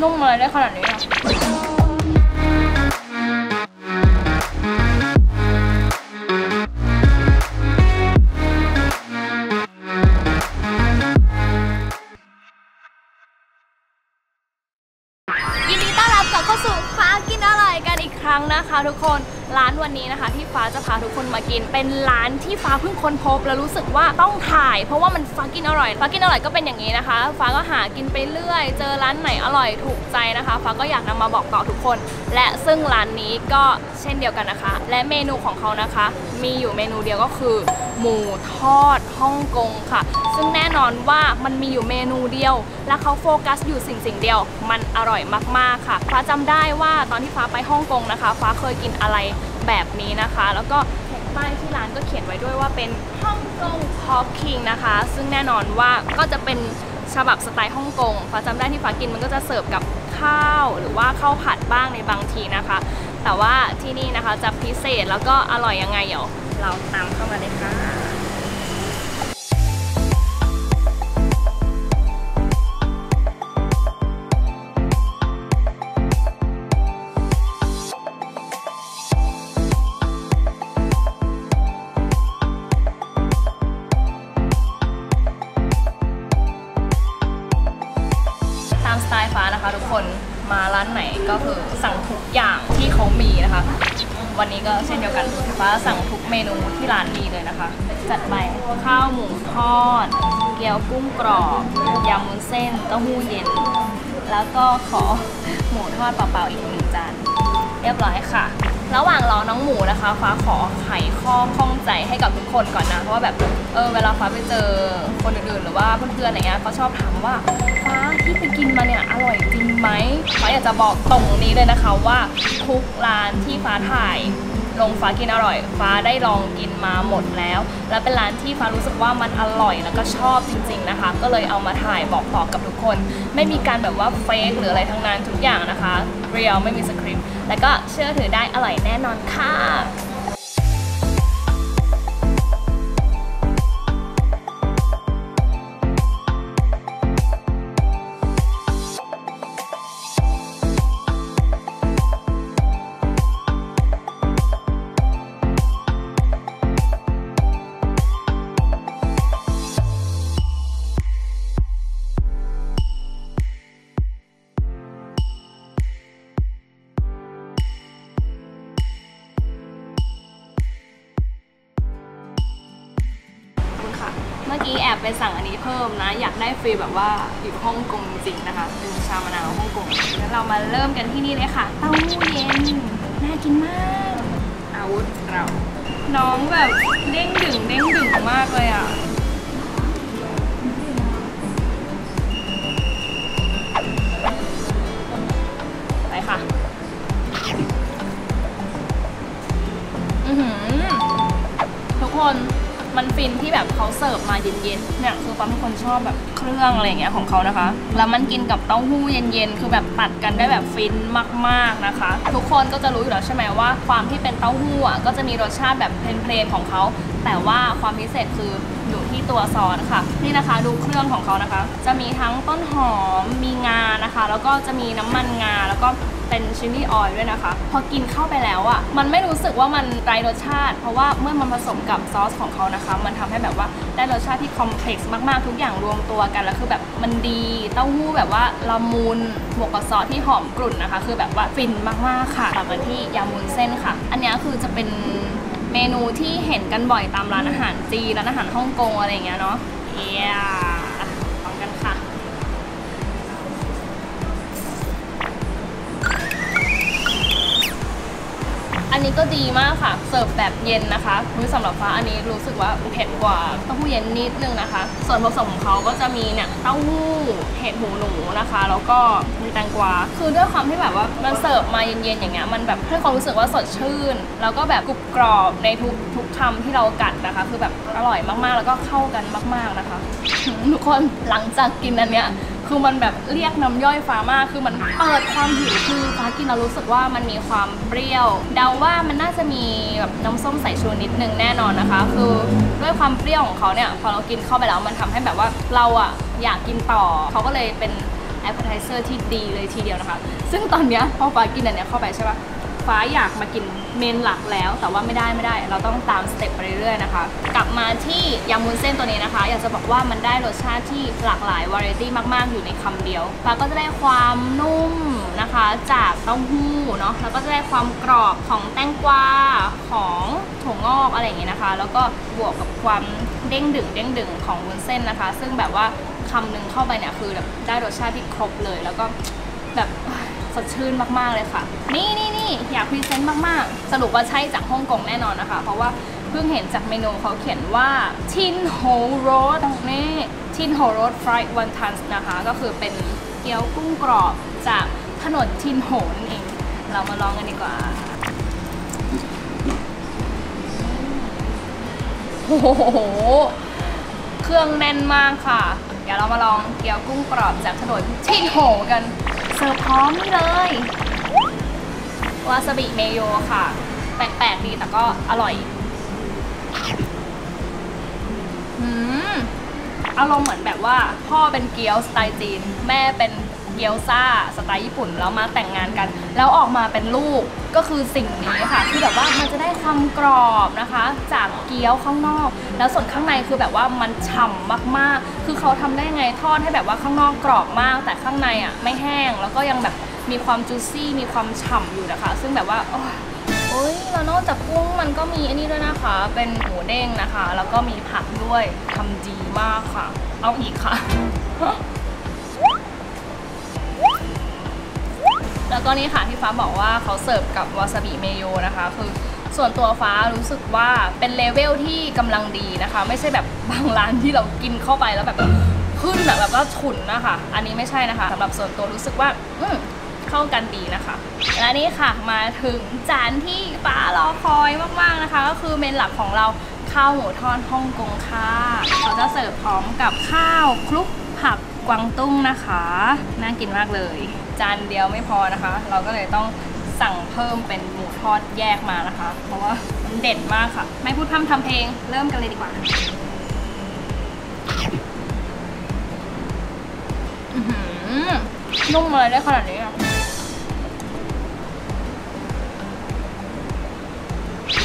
นุ่มอะไรได้ขนาดนี้อะยินดีต้อนรับกลับเข้าสู่ฟ้ากินอร่อยกันอีกครั้งนะคะทุกคนร้านวันนี้นะคะที่ฟ้าจะพาทุกคนมากินเป็นร้านที่ฟ้าเพิ่งค้นพบแล้วรู้สึกว่าต้องถ่ายเพราะว่ามันฟ้ากินอร่อยฟ้ากินอร่อยก็เป็นอย่างนี้นะคะฟ้าก็หากินไปเรื่อยเจอร้านไหนอร่อยถูกใจนะคะฟ้าก็อยากนำมาบอกต่อทุกคนและซึ่งร้านนี้ก็เช่นเดียวกันนะคะและเมนูของเขานะคะมีอยู่เมนูเดียวก็คือหมูทอดฮ่องกงค่ะซึ่งแน่นอนว่ามันมีอยู่เมนูเดียวและเขาโฟกัสอยู่สิ่งเดียวมันอร่อยมากๆค่ะฟ้าจำได้ว่าตอนที่ฟ้าไปฮ่องกงนะคะฟ้าเคยกินอะไรแบบนี้นะคะแล้วก็แผ่นป้ายที่ร้านก็เขียนไว้ด้วยว่าเป็นฮ่องกงพอคิงนะคะซึ่งแน่นอนว่าก็จะเป็นฉบับสไตล์ฮ่องกงฟ้าจำได้ที่ฟ้ากินมันก็จะเสิร์ฟกับข้าวหรือว่าข้าวผัดบ้างในบางทีนะคะแต่ว่าที่นี่นะคะจะพิเศษแล้วก็อร่อยยังไงเดี๋ยวเราตามเข้ามาเลยค่ะสไตล์ฟ้านะคะทุกคนมาร้านไหนก็คือสั่งทุกอย่างที่เขามีนะคะวันนี้ก็เช่นเดียวกันฟ้าสั่งทุกเมนูที่ร้านมีเลยนะคะจัดไปข้าวหมูทอดเกี๊ยวกุ้งกรอบยำวุ้นเส้นเต้าหู้เย็นแล้วก็ขอหมูทอดเปล่าๆอีก1 จานเรียบร้อยค่ะระหว่างรอน้องหมูนะคะฟ้าขอไขข้อข้องใจให้กับทุกคนก่อนนะเพราะว่าแบบเวลาฟ้าไปเจอคนอื่นๆหรือว่าเพื่อนๆอะไรเงี้ยเขาชอบถามว่าฟ้าที่ไปกินมาเนี่ยอร่อยจริงไหมฟ้าอยากจะบอกตรงนี้เลยนะคะว่าทุกร้านที่ฟ้าถ่ายลงฟ้ากินอร่อยฟ้าได้ลองกินมาหมดแล้วและเป็นร้านที่ฟ้ารู้สึกว่ามันอร่อยแล้วก็ชอบจริงๆนะคะก็เลยเอามาถ่ายบอกต่อกับทุกคนไม่มีการแบบว่าเฟกหรืออะไรทั้งนั้นทุกอย่างนะคะเรียลไม่มีสคริปต์แล้วก็เชื่อถือได้อร่อยแน่นอนค่ะเมื่อกี้แอบไปสั่งอันนี้เพิ่มนะอยากได้ฟรีแบบว่าอยู่ฮ่องกงจริงนะคะเป็นชามะนาวฮ่องกงแล้วเรามาเริ่มกันที่นี่เลยค่ะเต้าหู้เย็นน่ากินมากอาวุธเราน้องแบบเด้งดึงมากเลยอ่ะไปค่ะทุกคนมันฟินที่แบบเขาเสิร์ฟมาเย็นๆเนี่ยคือฟ้าเป็นคนชอบแบบเครื่องอะไรอย่างเงี้ยของเขานะคะแล้วมันกินกับเต้าหู้เย็นๆคือแบบตัดกันได้แบบฟินมากๆนะคะทุกคนก็จะรู้อยู่แล้วใช่ไหมว่าความที่เป็นเต้าหู้อ่ะก็จะมีรสชาติแบบเพลนๆของเขาแต่ว่าความพิเศษคืออยู่ที่ตัวซอสค่ะนี่นะคะดูเครื่องของเขานะคะจะมีทั้งต้นหอมมีงานะคะแล้วก็จะมีน้ำมันงาแล้วก็เป็นชิลลี่ออยล์ด้วยนะคะพอกินเข้าไปแล้วอ่ะมันไม่รู้สึกว่ามันไร้รสชาติเพราะว่าเมื่อมันผสมกับซอสของเขานะคะมันทำให้แบบว่าได้รสชาติที่คอมเพล็กซ์มากๆทุกอย่างรวมตัวกันแล้วคือแบบมันดีเต้าหู้แบบว่าละมุนบวกกับซอสที่หอมกรุ่นนะคะคือแบบว่าฟินมากๆค่ะต่อกันที่ยำวุ้นเส้นค่ะอันนี้คือจะเป็นเมนูที่เห็นกันบ่อยตามร้านอาหารจีนร้านอาหารฮ่องกงอะไรอย่างเงี้ยเนาะลองกันค่ะอันนี้ก็ดีมากค่ะเสิร์ฟแบบเย็นนะคะสำหรับฟ้าอันนี้รู้สึกว่าเผ็ดกว่าเต้าหู้เย็นนิดนึงนะคะส่วนผสมของเขาก็จะมีเนี่ยเต้าหู้เห็ดหูหนูนะคะแล้วก็มีแตงกวาคือด้วยความที่แบบว่ามันเสิร์ฟมาเย็นๆอย่างเงี้ยมันแบบให้ความรู้สึกว่าสดชื่นแล้วก็แบบกรุบกรอบในทุกคำที่เรากัดนะคะคือแบบอร่อยมากๆแล้วก็เข้ากันมากๆนะคะทุกคนหลังจากกินอันเนี้ยคือมันแบบเรียกน้ำย่อยฟ้ามากคือมันเปิดความหิวคือฟ้ากินเรารู้สึกว่ามันมีความเปรี้ยวเดาว่ามันน่าจะมีแบบน้ำส้มสายชูนิดนึงแน่นอนนะคะคือด้วยความเปรี้ยวของเขาเนี่ยพอเรากินเข้าไปแล้วมันทำให้แบบว่าเราอะอยากกินต่อเขาก็เลยเป็น appetizer ที่ดีเลยทีเดียวนะคะซึ่งตอนเนี้ยพอฟ้ากินอันเนี้ยเข้าไปใช่ปะฟ้าอยากมากินเมนหลักแล้วแต่ว่าไม่ได้เราต้องตามสเต็ปไปเรื่อยๆนะคะกลับมาที่ยำวุ้นเส้นตัวนี้นะคะอยากจะบอกว่ามันได้รสชาติที่หลากหลายวาไรตี้มากๆอยู่ในคำเดียวฟ้าก็จะได้ความนุ่มนะคะจากเต้าหู้เนาะแล้วก็จะได้ความกรอบของแตงกวาของถั่วงอกอะไรอย่างเงี้ยนะคะแล้วก็บวกกับความเด้งดึงของวุ้นเส้นนะคะซึ่งแบบว่าคำหนึ่งเข้าไปเนี่ยคือแบบได้รสชาติที่ครบเลยแล้วก็แบบสดชื่นมากๆเลยค่ะนี่อยากพรีเซนต์มากๆสรุปว่าใช่จากฮ่องกงแน่นอนนะคะเพราะว่าเพิ่งเห็นจากเมนูเขาเขียนว่าทินโฮโรสนี่ทินโฮโรสฟรายวันทันนะคะก็คือเป็นเกี๊ยวกุ้งกรอบจากถนนทินโฮนั่นเองเรามาลองกันดีกว่าโอ้โหเครื่องแน่นมากค่ะเดี๋ยวเรามาลองเกี๊ยวกุ้งกรอบจากถนนทินโฮกันเสิร์ฟพร้อมนี่เลยวาซาบิเมโยค่ะแปลกๆดีแต่ก็อร่อยอารมณ์เหมือนแบบว่าพ่อเป็นเกี๊ยวสไตล์จีนแม่เป็นเกี๊ยวซ่าสไตล์ญี่ปุ่นแล้วมาแต่งงานกันแล้วออกมาเป็นลูกก็คือสิ่งนี้ค่ะที่แบบว่ามันจะได้ความกรอบนะคะจากเกี๊ยวข้างนอกแล้วส่วนข้างในคือแบบว่ามันฉ่ำมากๆคือเขาทำได้ไงทอดให้แบบว่าข้างนอกกรอบมากแต่ข้างในอ่ะไม่แห้งแล้วก็ยังแบบมีความจูซี่มีความฉ่ำอยู่นะคะซึ่งแบบว่าโอ้ยแล้วนอกจากกุ้งมันก็มีอันนี้ด้วยนะคะเป็นหมูเด้งนะคะแล้วก็มีผักด้วยทำดีมากค่ะเอาอีกค่ะแล้วก็นี่ค่ะที่ฟ้าบอกว่าเขาเสิร์ฟกับวาซาบิเมโยนะคะคือส่วนตัวฟ้ารู้สึกว่าเป็นเลเวลที่กำลังดีนะคะไม่ใช่แบบบางร้านที่เรากินเข้าไปแล้วแบบขึ้นแบบว่าฉุนนะคะอันนี้ไม่ใช่นะคะสำหรับส่วนตัวรู้สึกว่าเข้ากันดีนะคะและนี่ค่ะมาถึงจานที่ฟ้ารอคอยมากๆนะคะก็คือเมนหลักของเราข้าวหมูทอดฮ่องกงค่ะเขาจะเสิร์ฟพร้อมกับข้าวคลุกผักกวางตุ้งนะคะน่ากินมากเลยจานเดียวไม่พอนะคะเราก็เลยต้องสั่งเพิ่มเป็นหมูทอดแยกมานะคะเพราะว่ามันเด็ดมากค่ะไม่พูดพร่ำทำเพลงเริ่มกันเลยดีกว่านุ่มเลยได้ขนาดนี้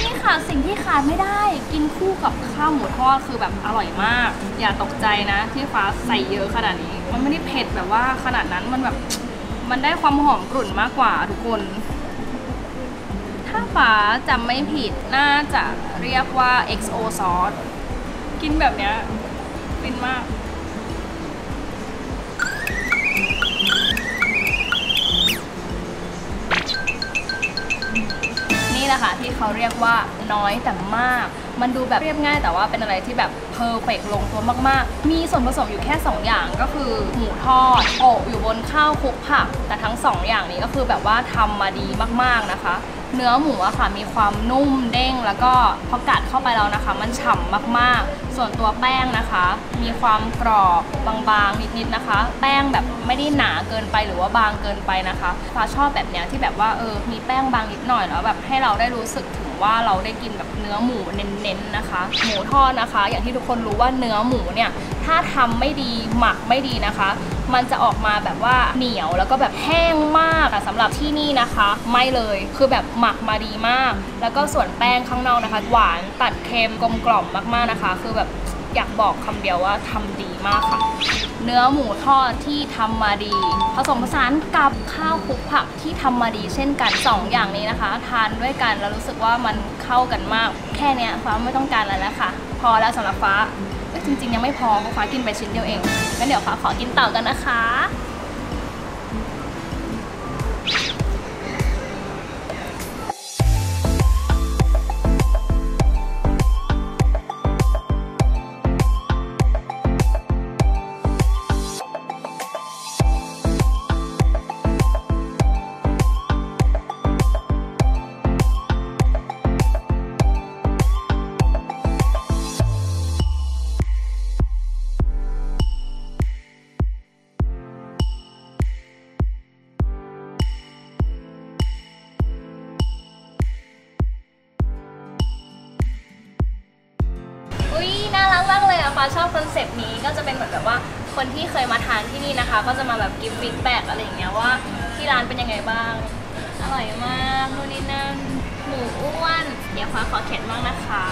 นี่ค่ะสิ่งที่ขาดไม่ได้กินคู่กับข้าวหมูทอดคือแบบอร่อยมากอย่าตกใจนะที่ฟ้าใส่เยอะขนาดนี้มันไม่ได้เผ็ดแบบว่าขนาดนั้นมันแบบมันได้ความหอมกรุ่นมากกว่าทุกคนถ้าฟ้าจำไม่ผิดน่าจะเรียกว่า XO ซอสกินแบบเนี้ยเป็นมากนี่แหละค่ะที่เขาเรียกว่าน้อยแต่มากมันดูแบบเรียบง่ายแต่ว่าเป็นอะไรที่แบบเพอร์เฟกต์ลงตัวมากๆมีส่วนผสมอยู่แค่2อย่างก็คือหมูทอดโปะอยู่บนข้าวคลุกผักแต่ทั้ง2อย่างนี้ก็คือแบบว่าทำมาดีมากๆนะคะเนื้อหมูอะค่ะมีความนุ่มเด้งแล้วก็พอกัดเข้าไปแล้วนะคะมันฉ่ำมากๆส่วนตัวแป้งนะคะมีความกรอบบางๆนิดๆนะคะแป้งแบบไม่ได้หนาเกินไปหรือว่าบางเกินไปนะคะฟ้าชอบแบบเนี้ยที่แบบว่ามีแป้งบางนิดหน่อยแล้วแบบให้เราได้รู้สึกถึงว่าเราได้กินแบบเนื้อหมูเน้นๆนะคะหมูทอดนะคะอย่างที่ทุกคนรู้ว่าเนื้อหมูเนี่ยถ้าทำไม่ดีหมักไม่ดีนะคะมันจะออกมาแบบว่าเหนียวแล้วก็แบบแห้งมากสำหรับที่นี่นะคะไม่เลยคือแบบหมักมาดีมากแล้วก็ส่วนแป้งข้างนอกนะคะหวานตัดเค็มกลมกล่อมมากๆนะคะคือแบบอยากบอกคำเดียวว่าทำดีมากค่ะเนื้อหมูทอดที่ทำมาดีผสมผสานกับข้าวคลุกผักที่ทำมาดีเช่นกัน2อย่างนี้นะคะทานด้วยกันแล้วรู้สึกว่ามันเข้ากันมากแค่เนี้ยฟ้าไม่ต้องการอะไรแล้วค่ะพอแล้วสำหรับฟ้าจริงๆยังไม่พอเพราะฟ้ากินไปชิ้นเดียวเองงั้นเดี๋ยวฟ้าขอกินต่อกันนะคะน่ารักมากเลยอะฟ้าชอบคอนเซปต์นี้ก็จะเป็นเหมือนแบบว่าเ คนที่เคยมาทานที่นี่นะคะก็จะมาแบบกิฟต์ฟีดแบ็กอะไรอย่างเงี้ยว่าที่ร้านเป็นยังไงบ้างอร่อยมากนู่นนี่นั่นหมูอ้วนเดี๋ยวฟ้าขอเขียนบ้างนะคะ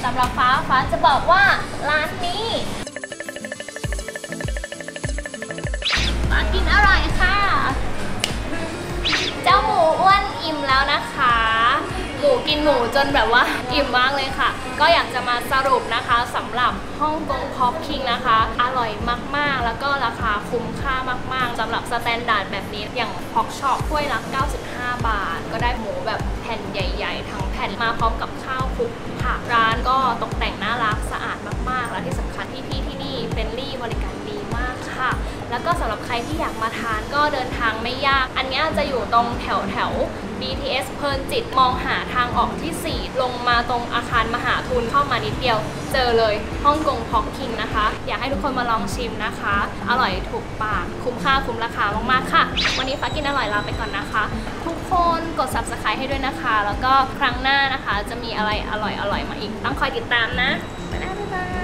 สำหรับฟ้าจะบอกว่าร้านนี้ฟ้ากินอร่อยค่ะเจ้าหมูอ้วนอิ่มแล้วนะคะหมูกินหมูจนแบบว่าอิ่มมากเลยค่ะก็อยากจะมาสรุปนะคะสำหรับฮ่องกงพ็อกคิงนะคะอร่อยมากๆแล้วก็ราคาคุ้มค่ามากๆสำหรับสแตนดาร์ดแบบนี้อย่างพ็อกช็อปถ้วยละ95 บาทก็ได้หมูแบบแผ่นใหญ่ๆทั้งแผ่นมาพร้อมกับข้าวคลุกผักร้านก็ตกแต่งน่ารักสะอาดมากๆและที่สำคัญพี่ๆที่นี่เฟรนลี่บริการดีมากค่ะแล้วก็สำหรับใครที่อยากมาทานก็เดินทางไม่ยากอันนี้จะอยู่ตรงแถว BTS เพลินจิตมองหาทางออกที่ 4 ลงมาตรงอาคารมหาทุนเข้ามานิดเดียวเจอเลยฮ่องกงพ็อกคิงนะคะอยากให้ทุกคนมาลองชิมนะคะอร่อยถูกปากคุ้มค่าคุ้มราคามากๆค่ะวันนี้ฟ้ากินอร่อยลาไปก่อนนะคะทุกคนกด Subscribe ให้ด้วยนะคะแล้วก็ครั้งหน้านะคะจะมีอะไรอร่อยๆมาอีกต้องคอยติดตามนะบ๊ายบาย